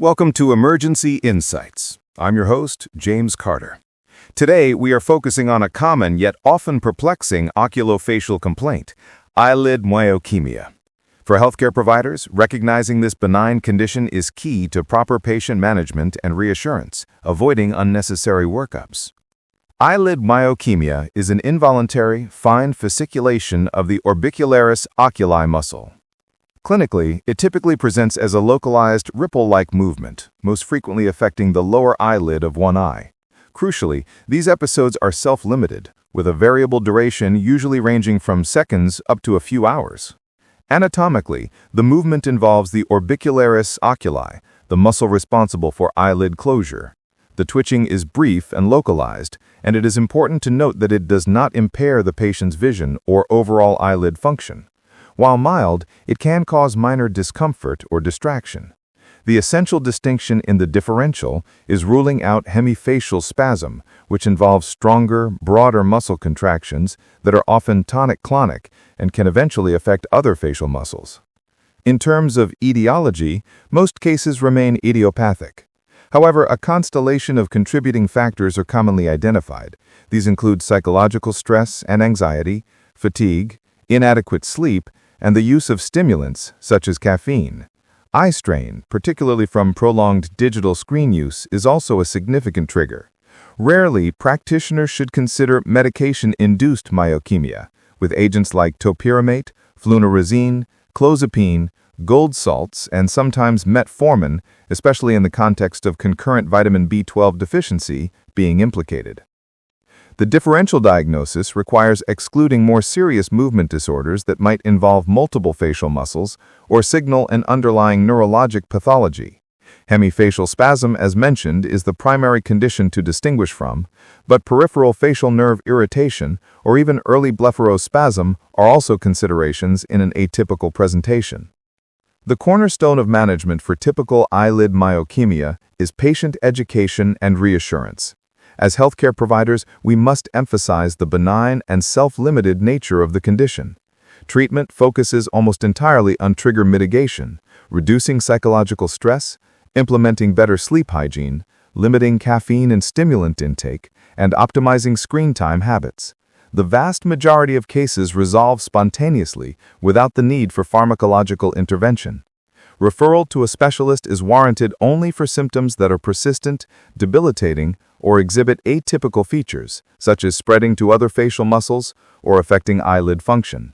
Welcome to Emergency Insights. I'm your host, James Carter. Today, we are focusing on a common yet often perplexing oculofacial complaint, eyelid myokymia. For healthcare providers, recognizing this benign condition is key to proper patient management and reassurance, avoiding unnecessary workups. Eyelid myokymia is an involuntary, fine fasciculation of the orbicularis oculi muscle. Clinically, it typically presents as a localized, ripple-like movement, most frequently affecting the lower eyelid of one eye. Crucially, these episodes are self-limited, with a variable duration usually ranging from seconds up to a few hours. Anatomically, the movement involves the orbicularis oculi, the muscle responsible for eyelid closure. The twitching is brief and localized, and it is important to note that it does not impair the patient's vision or overall eyelid function. While mild, it can cause minor discomfort or distraction. The essential distinction in the differential is ruling out hemifacial spasm, which involves stronger, broader muscle contractions that are often tonic-clonic and can eventually affect other facial muscles. In terms of etiology, most cases remain idiopathic. However, a constellation of contributing factors are commonly identified. These include psychological stress and anxiety, fatigue, inadequate sleep, and the use of stimulants such as caffeine. Eye strain, particularly from prolonged digital screen use, is also a significant trigger. Rarely, practitioners should consider medication-induced myokymia, with agents like topiramate, flunarizine, clozapine, gold salts, and sometimes metformin, especially in the context of concurrent vitamin B12 deficiency, being implicated. The differential diagnosis requires excluding more serious movement disorders that might involve multiple facial muscles or signal an underlying neurologic pathology. Hemifacial spasm, as mentioned, is the primary condition to distinguish from, but peripheral facial nerve irritation or even early blepharospasm are also considerations in an atypical presentation. The cornerstone of management for typical eyelid myokymia is patient education and reassurance. As healthcare providers, we must emphasize the benign and self-limited nature of the condition. Treatment focuses almost entirely on trigger mitigation, reducing psychological stress, implementing better sleep hygiene, limiting caffeine and stimulant intake, and optimizing screen time habits. The vast majority of cases resolve spontaneously without the need for pharmacological intervention. Referral to a specialist is warranted only for symptoms that are persistent, debilitating, or exhibit atypical features, such as spreading to other facial muscles or affecting eyelid function.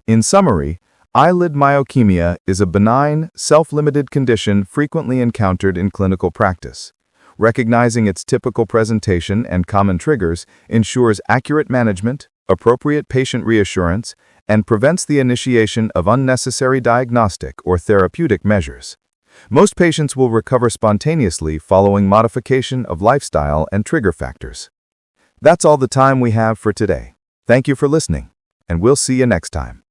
In summary, eyelid myokymia is a benign, self-limited condition frequently encountered in clinical practice. Recognizing its typical presentation and common triggers ensures accurate management, appropriate patient reassurance, and prevents the initiation of unnecessary diagnostic or therapeutic measures. Most patients will recover spontaneously following modification of lifestyle and trigger factors. That's all the time we have for today. Thank you for listening, and we'll see you next time.